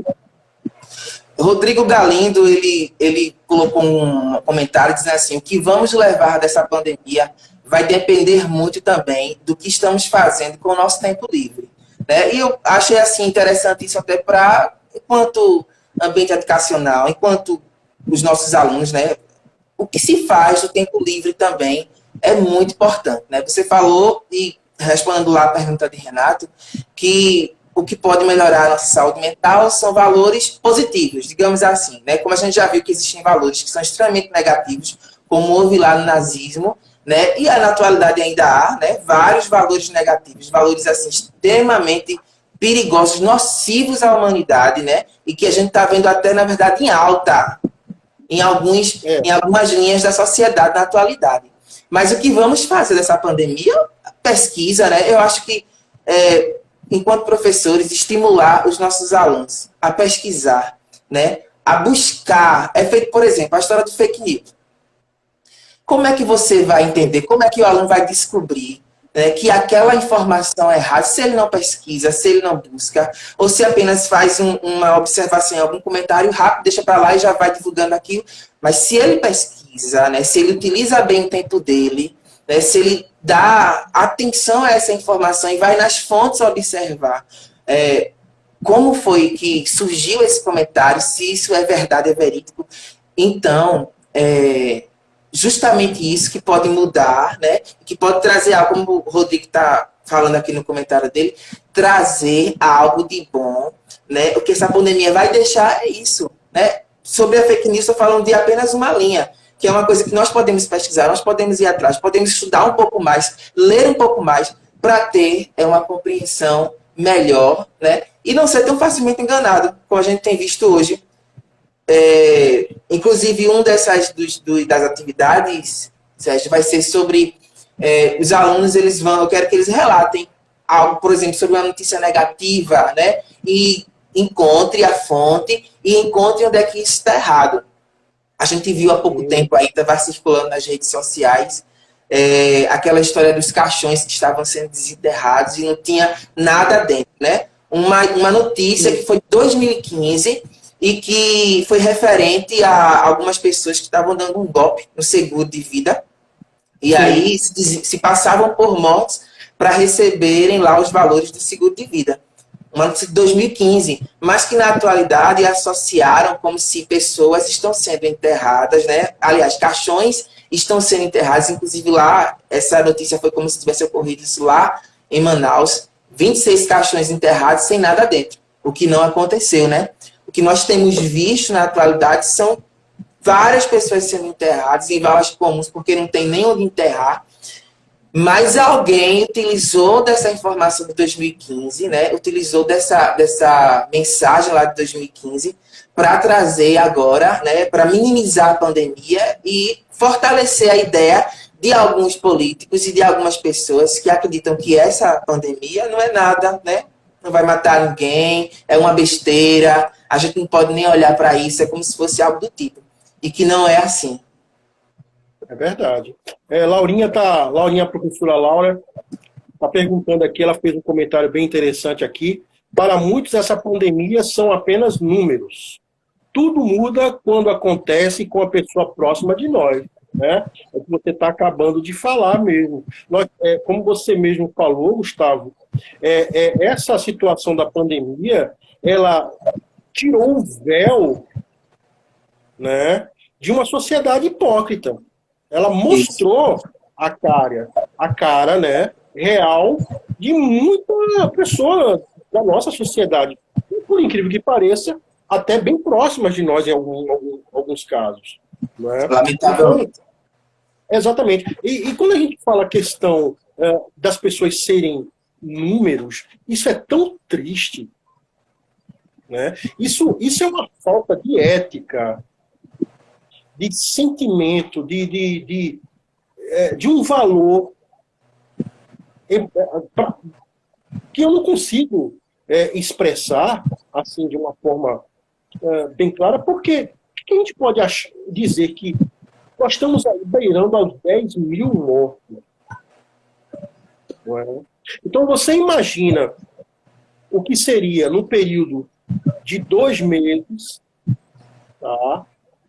Rodrigo Galindo, ele colocou um comentário dizendo assim: o que vamos levar dessa pandemia vai depender muito também do que estamos fazendo com o nosso tempo livre. Né? E eu achei assim, interessante isso até enquanto ambiente educacional, enquanto os nossos alunos, né? O que se faz do tempo livre também é muito importante. Né? Você falou e respondendo lá a pergunta de Renato, que o que pode melhorar a nossa saúde mental são valores positivos, digamos assim, né? Como a gente já viu que existem valores que são extremamente negativos, como houve lá no nazismo, né? E na atualidade ainda há, né, vários valores negativos, valores assim extremamente perigosos, nocivos à humanidade, né? E que a gente está vendo até, na verdade, em alta em algumas linhas da sociedade na atualidade. Mas o que vamos fazer dessa pandemia? Pesquisa, né? Eu acho que, enquanto professores, estimular os nossos alunos a pesquisar, né? A buscar. É feito, por exemplo, a história do fake news. Como é que você vai entender? Como é que o aluno vai descobrir, né, que aquela informação é errada, se ele não pesquisa, se ele não busca, ou se apenas faz uma observação em algum comentário rápido, deixa para lá e já vai divulgando aquilo. Mas se ele pesquisa, né, se ele utiliza bem o tempo dele, né, se ele dá atenção a essa informação e vai nas fontes observar como foi que surgiu esse comentário, se isso é verdade, é verídico, então, justamente isso que pode mudar, né? Que pode trazer algo, como o Rodrigo está falando aqui no comentário dele, trazer algo de bom, né? O que essa pandemia vai deixar é isso, né? Sobre a fake news, estou falando de apenas uma linha, que é uma coisa que nós podemos pesquisar, nós podemos ir atrás, podemos estudar um pouco mais, ler um pouco mais, para ter uma compreensão melhor, né? E não ser tão facilmente enganado, como a gente tem visto hoje. Inclusive, das atividades, Sérgio, vai ser sobre os alunos, eu quero que eles relatem algo, por exemplo, sobre uma notícia negativa, né? E encontre a fonte e encontre onde é que isso está errado. A gente viu há pouco tempo aí, estava circulando nas redes sociais, aquela história dos caixões que estavam sendo desenterrados e não tinha nada dentro, né? Uma notícia que foi de 2015 e que foi referente a algumas pessoas que estavam dando um golpe no seguro de vida e aí se passavam por mortos para receberem lá os valores do seguro de vida. Uma notícia de 2015, mas que na atualidade associaram como se pessoas estão sendo enterradas, né? Aliás, caixões estão sendo enterrados, inclusive lá, essa notícia foi como se tivesse ocorrido isso lá em Manaus, 26 caixões enterrados sem nada dentro, o que não aconteceu, né? O que nós temos visto na atualidade são várias pessoas sendo enterradas em valas comuns, porque não tem nem onde enterrar, mas alguém utilizou dessa informação de 2015, né? Utilizou dessa mensagem lá de 2015 para trazer agora, né? Para minimizar a pandemia e fortalecer a ideia de alguns políticos e de algumas pessoas que acreditam que essa pandemia não é nada, né? Não vai matar ninguém, é uma besteira, a gente não pode nem olhar para isso, é como se fosse algo do tipo. E que não é assim. É verdade. Laurinha, a professora Laura, está perguntando aqui, ela fez um comentário bem interessante aqui. Para muitos, essa pandemia são apenas números. Tudo muda quando acontece com a pessoa próxima de nós, né? É o que você está acabando de falar mesmo. Como você mesmo falou, Gustavo, essa situação da pandemia, ela tirou o véu, né, de uma sociedade hipócrita. Ela mostrou a cara, né, real de muita pessoa da nossa sociedade. E, por incrível que pareça, até bem próximas de nós em alguns casos. Né? Lamentavelmente. Então, exatamente. E quando a gente fala a questão das pessoas serem números, isso é tão triste. Né? Isso é uma falta de ética, de sentimento, de um valor que eu não consigo expressar assim de uma forma bem clara, porque a gente pode dizer que nós estamos aí beirando aos 10 mil mortos. Não é? Então você imagina o que seria no período de 2 meses, tá?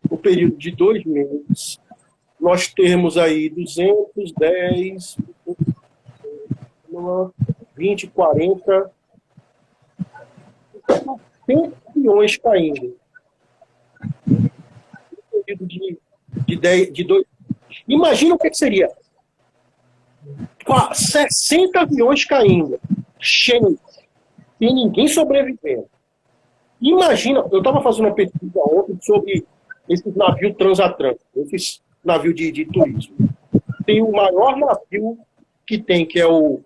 O período de 2 meses, nós temos aí 210, 20, 40, 100 bilhões caindo. No período de 2. Imagina o que seria 60 aviões caindo, cheios, e ninguém sobrevivendo. Imagina, eu estava fazendo uma pesquisa ontem sobre esses navios transatlânticos, esses navios de turismo. Tem o maior navio que tem, que é o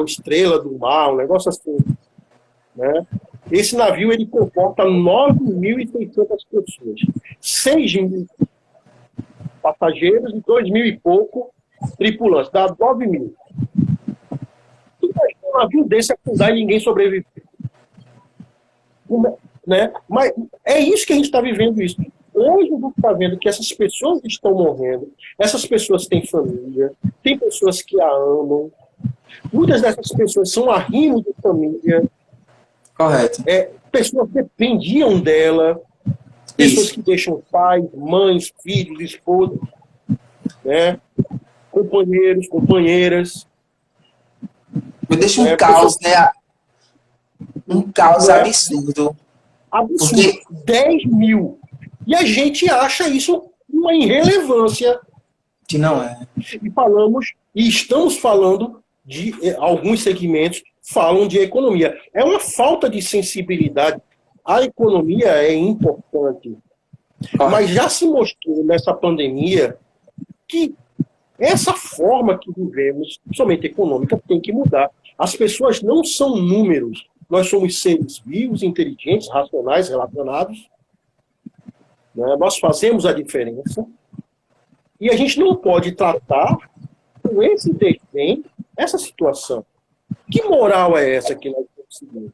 Estrela do Mar, um negócio assim, né? Esse navio, ele comporta 9.600 pessoas, 6.000 passageiros e 2.000 e pouco tripulantes, dá 9.000. Imagina um navio desse afundar e ninguém sobreviver. Né? Mas é isso que a gente está vivendo isso. Hoje a gente está vendo que essas pessoas estão morrendo, essas pessoas têm família, tem pessoas que a amam, muitas dessas pessoas são arrimos de família. Correto. Pessoas que dependiam dela, pessoas que deixam pais, mães, filhos, esposas, né? Companheiros, companheiras. Me deixa um caos, né? Um caos absurdo. Absurdo. Porque 10.000. E a gente acha isso uma irrelevância. Que não é. E estamos falando de alguns segmentos falam de economia. É uma falta de sensibilidade. A economia é importante. Mas já se mostrou nessa pandemia que essa forma que vivemos, principalmente econômica, tem que mudar. As pessoas não são números. Nós somos seres vivos, inteligentes, racionais, relacionados. Né? Nós fazemos a diferença. E a gente não pode tratar com esse desdém essa situação. Que moral é essa que nós estamos seguindo?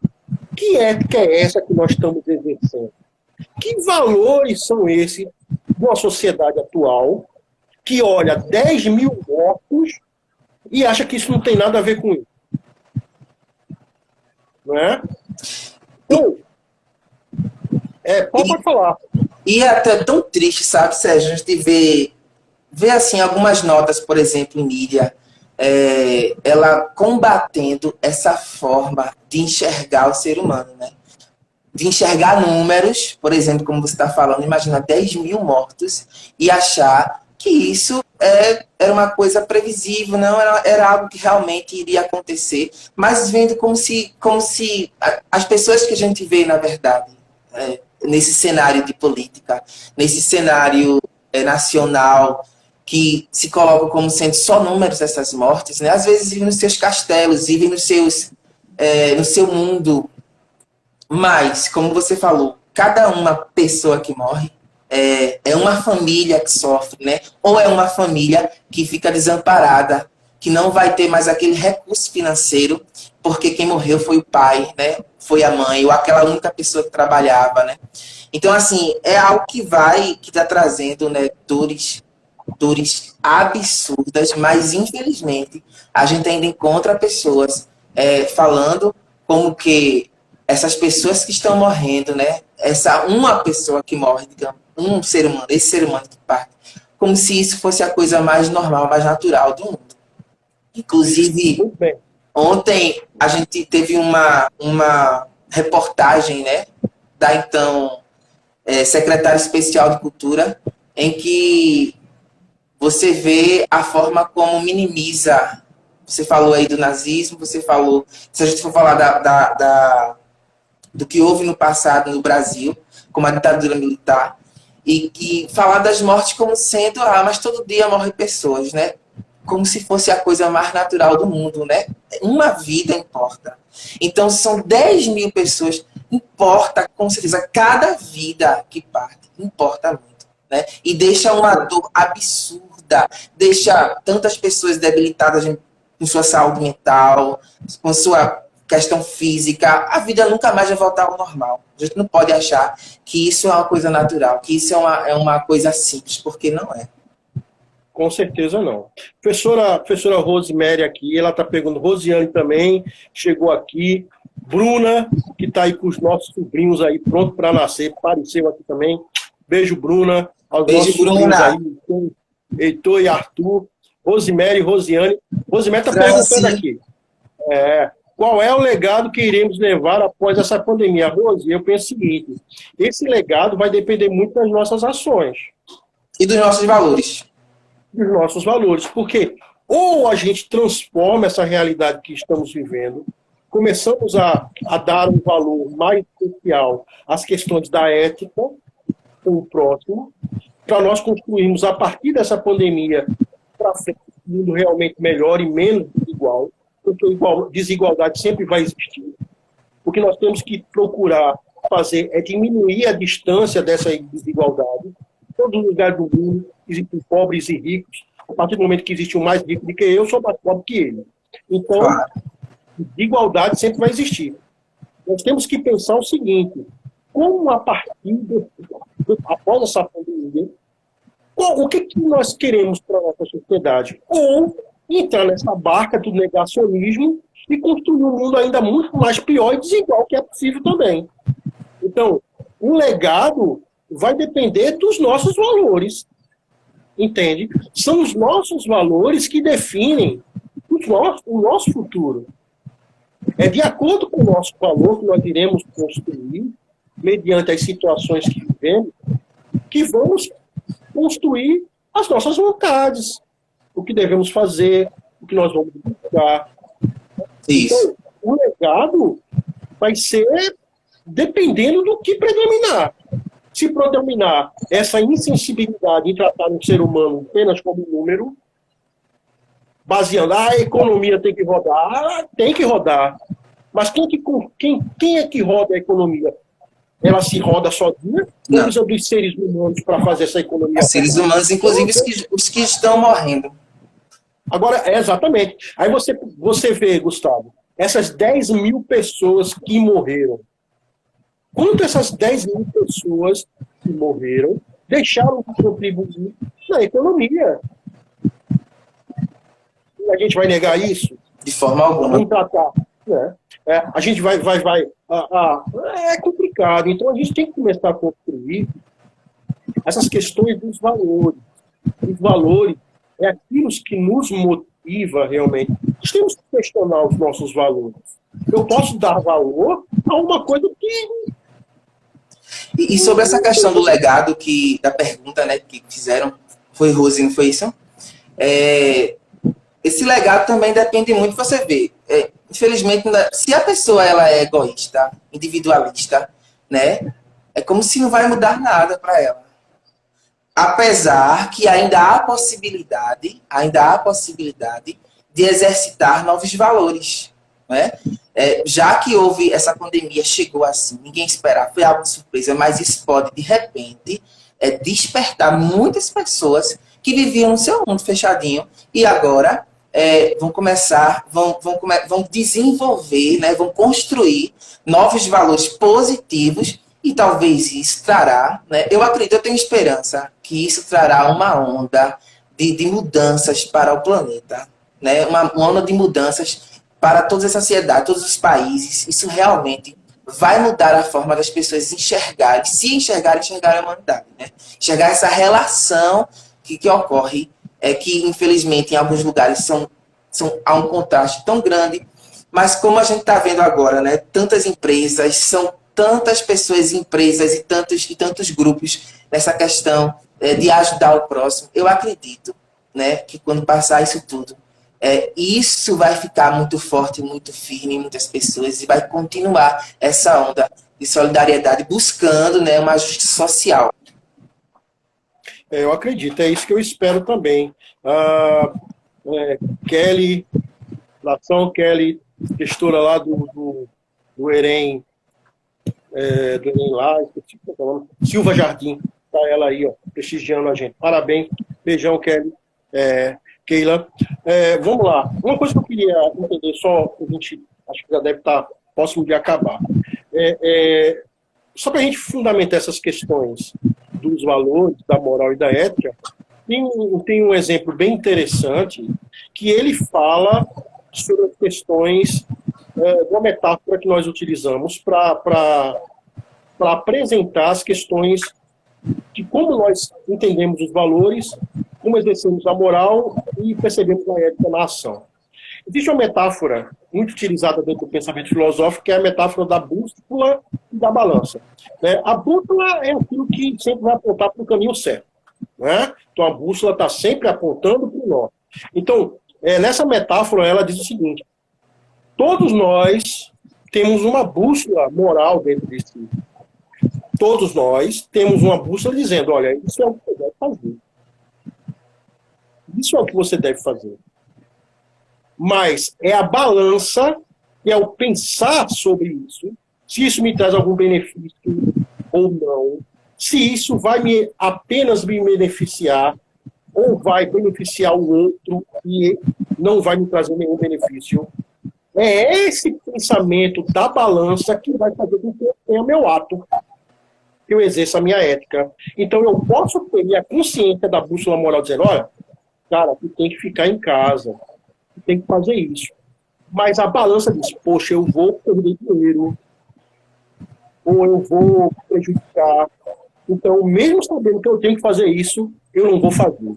Que ética é essa que nós estamos exercendo? Que valores são esses de uma sociedade atual que olha 10.000 mortos e acha que isso não tem nada a ver com isso? Não é? Então, pode falar. E é até tão triste, sabe, Sérgio, a gente vê assim, algumas notas, por exemplo, em mídia, ela combatendo essa forma de enxergar o ser humano, né? De enxergar números, por exemplo, como você está falando, imagina 10.000 mortos e achar que isso era uma coisa previsível, não era algo que realmente iria acontecer, mas vendo como se as pessoas que a gente vê, na verdade, nesse cenário de política, nesse cenário nacional, que se colocam como sendo só números essas mortes, né? Às vezes vivem nos seus castelos, vivem no seu mundo. Mas, como você falou, cada uma pessoa que morre é uma família que sofre, né? Ou é uma família que fica desamparada, que não vai ter mais aquele recurso financeiro, porque quem morreu foi o pai, né? Foi a mãe, ou aquela única pessoa que trabalhava, né? Então, assim, é algo que está trazendo, né, dores absurdas, mas infelizmente a gente ainda encontra pessoas falando como que essas pessoas que estão morrendo, né, essa uma pessoa que morre, digamos, um ser humano, esse ser humano que parte, como se isso fosse a coisa mais normal, mais natural do mundo. Inclusive, ontem a gente teve uma reportagem, né, da então secretária especial de Cultura, em que você vê a forma como minimiza. Você falou aí do nazismo, você falou, se a gente for falar do que houve no passado no Brasil, como a ditadura militar, e que falar das mortes como sendo, mas todo dia morrem pessoas, né? Como se fosse a coisa mais natural do mundo, né? Uma vida importa. Então, são 10.000 pessoas, importa, com certeza, cada vida que parte, importa muito, né? E deixa uma dor absurda, deixa tantas pessoas debilitadas com sua saúde mental, com sua questão física. A vida nunca mais vai voltar ao normal. A gente não pode achar que isso é uma coisa natural, que isso é uma coisa simples, porque não é. Com certeza não. Professora Rosemary aqui, ela está pegando, Rosiane também, chegou aqui, Bruna, que está aí com os nossos sobrinhos aí, pronto para nascer, apareceu aqui também. Beijo, Bruna. Aos Beijo, nossos Bruna. Aí, Heitor e Arthur, Rosemary e Rosiane. Rosemary está perguntando aqui. Qual é o legado que iremos levar após essa pandemia? Rose, eu penso o seguinte, esse legado vai depender muito das nossas ações. E dos nossos valores. Dos nossos valores, porque Ou a gente transforma essa realidade que estamos vivendo, começamos a dar um valor mais especial às questões da ética com o próximo, para nós construirmos, a partir dessa pandemia, para frente, um mundo realmente melhor e menos desigual, porque desigualdade sempre vai existir. O que nós temos que procurar fazer é diminuir a distância dessa desigualdade. Em todos os lugares do mundo existem pobres e ricos. A partir do momento que existe um mais rico do que eu, sou mais pobre que ele. Então, desigualdade sempre vai existir. Nós temos que pensar o seguinte: como após essa pandemia, o que nós queremos para a nossa sociedade? Ou entrar nessa barca do negacionismo e construir um mundo ainda muito mais pior e desigual, que é possível também. Então, o legado vai depender dos nossos valores, entende? São os nossos valores que definem o nosso futuro. É de acordo com o nosso valor que nós iremos construir, mediante as situações que vivemos, que vamos construir as nossas vontades, o que devemos fazer, o que nós vamos buscar. Isso. Então, o legado vai ser dependendo do que predominar. Se predominar essa insensibilidade em tratar um ser humano apenas como um número, baseando, a economia tem que rodar, tem que rodar. Mas quem é que roda a economia? Ela se roda sozinha? Ou precisa dos seres humanos para fazer essa economia? Os seres humanos, inclusive os que estão morrendo. Agora, exatamente. Aí você vê, Gustavo, essas 10 mil pessoas que morreram. Quanto essas 10 mil pessoas que morreram deixaram de contribuir na economia? A gente vai negar isso? De forma alguma. Vamos tratar. Né? A gente vai. É complicado. Então a gente tem que começar a construir essas questões dos valores. Os valores é aquilo que nos motiva realmente. Nós temos que questionar os nossos valores. Eu posso dar valor a uma coisa que... E sobre essa questão do legado, da pergunta, né, que fizeram, foi Rose, não foi isso? Esse legado também depende muito, você vê. Infelizmente, se a pessoa ela é egoísta, individualista, né, é como se não vai mudar nada para ela. Apesar que ainda há possibilidade de exercitar novos valores, né? Já que houve essa pandemia, chegou assim, ninguém esperava, foi algo de surpresa, mas isso pode, de repente, despertar muitas pessoas que viviam no seu mundo fechadinho e agora vão desenvolver, né, vão construir novos valores positivos e talvez isso trará, né, eu tenho esperança que isso trará uma onda de mudanças para o planeta, né, uma onda de mudanças para toda a sociedade, todos os países. Isso realmente vai mudar a forma das pessoas enxergarem a humanidade, né? Enxergar essa relação que ocorre, que infelizmente em alguns lugares há um contraste tão grande, mas como a gente está vendo agora, né? Tantas empresas, são tantas pessoas, empresas e tantos grupos nessa questão de ajudar o próximo. Eu acredito, né, que quando passar isso tudo, isso vai ficar muito forte, muito firme em muitas pessoas e vai continuar essa onda de solidariedade buscando, né, uma justiça social. Eu acredito, é isso que eu espero também. Kelly, gestora lá do EREM, do EREM lá, Silva Jardim, tá ela aí, ó, prestigiando a gente. Parabéns, beijão, Kelly. Keila, vamos lá. Uma coisa que eu queria entender, só a gente acho que já deve estar próximo de acabar. Só para a gente fundamentar essas questões dos valores, da moral e da ética, tem um exemplo bem interessante que ele fala sobre as questões uma metáfora que nós utilizamos para apresentar as questões de como nós entendemos os valores, como exercemos a moral e percebemos a ética na ação. Existe uma metáfora muito utilizada dentro do pensamento filosófico, que é a metáfora da bússola e da balança. A bússola é aquilo que sempre vai apontar para o caminho certo. Né? Então, a bússola está sempre apontando para o norte. Então, Nessa metáfora, ela diz o seguinte: todos nós temos uma bússola moral dentro de si. Todos nós temos uma bússola dizendo, olha, isso é o que você deve fazer. Isso é o que você deve fazer. Mas é a balança, que é o pensar sobre isso, se isso me traz algum benefício ou não, se isso vai apenas me beneficiar ou vai beneficiar o outro e não vai me trazer nenhum benefício. É esse pensamento da balança que vai fazer com que eu tenha meu ato, que eu exerça a minha ética. Então eu posso ter a consciência da bússola moral dizendo, olha, cara, tu tem que ficar em casa, tu tem que fazer isso. Mas a balança diz, poxa, eu vou perder dinheiro, ou eu vou prejudicar. Então, mesmo sabendo que eu tenho que fazer isso, eu não vou fazer.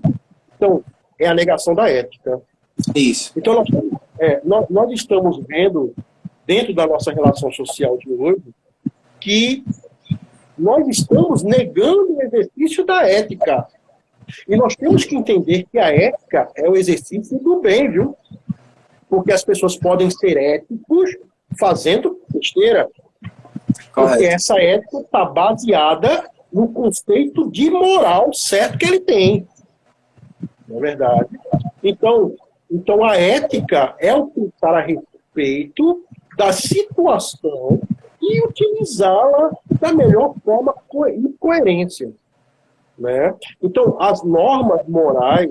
Então, é a negação da ética. Isso. Então, nós estamos vendo, dentro da nossa relação social de hoje, que nós estamos negando o exercício da ética. E nós temos que entender que a ética é o exercício do bem, viu? Porque as pessoas podem ser éticos fazendo besteira. Correto. Porque essa ética está baseada no conceito de moral certo que ele tem. Não é verdade? Então a ética é o pensar a respeito da situação e utilizá-la da melhor forma e coerência. Né? Então, as normas morais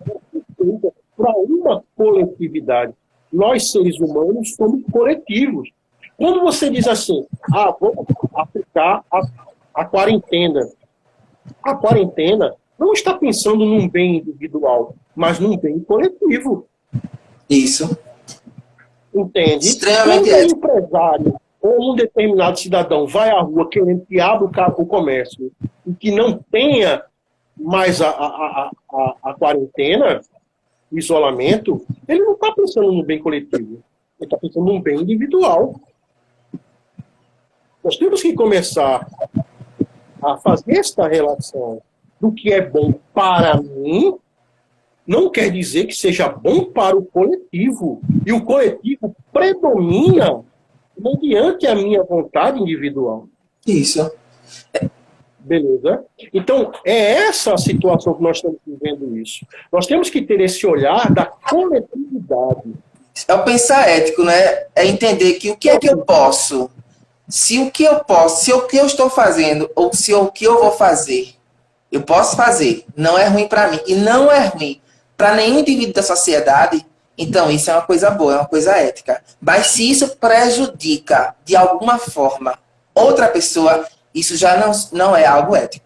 são feitas para uma coletividade. Nós, seres humanos, somos coletivos. Quando você diz assim, vamos aplicar a quarentena. A quarentena não está pensando num bem individual, mas num bem coletivo. Isso. Entende? Extremamente Quando um empresário ou um determinado cidadão vai à rua querendo que abra o comércio e que não tenha mais a quarentena, o isolamento, ele não está pensando no bem coletivo. Ele está pensando num bem individual. Nós temos que começar a fazer esta relação do que é bom para mim, não quer dizer que seja bom para o coletivo. E o coletivo predomina mediante a minha vontade individual. Isso. Beleza? Então, é essa a situação que nós estamos vivendo isso. Nós temos que ter esse olhar da coletividade. É o pensar ético, né? É entender que o que é que eu posso, se o que eu estou fazendo, ou se o que eu vou fazer, eu posso fazer, não é ruim para mim, e não é ruim para nenhum indivíduo da sociedade, então isso é uma coisa boa, é uma coisa ética. Mas se isso prejudica, de alguma forma, outra pessoa, isso já não é algo ético.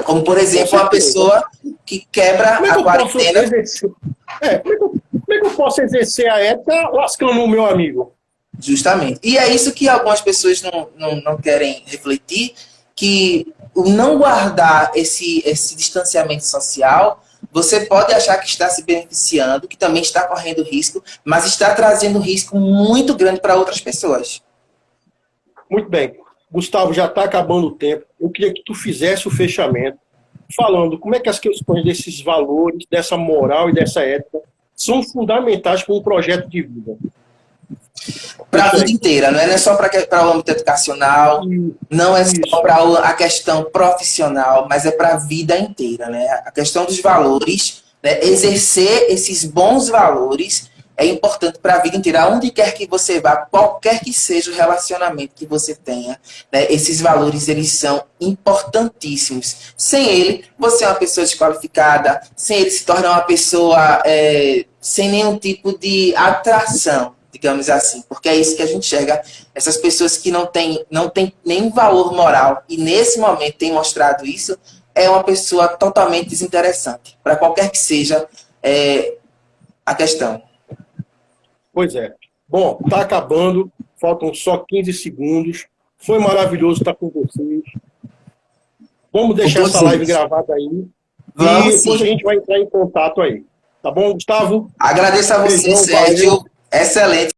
Como, por exemplo, uma pessoa que quebra a quarentena. Como é que eu posso exercer a ética lascando o meu amigo? Justamente. E é isso que algumas pessoas não querem refletir, que o não guardar esse distanciamento social, você pode achar que está se beneficiando, que também está correndo risco, mas está trazendo risco muito grande para outras pessoas. Muito bem. Gustavo, já está acabando o tempo. Eu queria que tu fizesse o fechamento, falando como é que as questões desses valores, dessa moral e dessa ética são fundamentais para um projeto de vida. Para a vida inteira, não é só para o âmbito educacional, não é só para a questão profissional, mas é para a vida inteira, né? A questão dos valores, né? Exercer esses bons valores é importante para a vida inteira. Onde quer que você vá, qualquer que seja o relacionamento que você tenha, né? Esses valores, eles são importantíssimos. Sem ele, você é uma pessoa desqualificada, sem ele se torna uma pessoa sem nenhum tipo de atração, digamos assim, porque é isso que a gente enxerga, essas pessoas que não têm nenhum valor moral, e nesse momento tem mostrado isso, é uma pessoa totalmente desinteressante, para qualquer que seja a questão. Pois é. Bom, está acabando, faltam só 15 segundos, foi maravilhoso estar com vocês. Vamos deixar essa live gravada aí, e depois a gente vai entrar em contato aí. Tá bom, Gustavo? Agradeço a você, Sérgio. Excelente.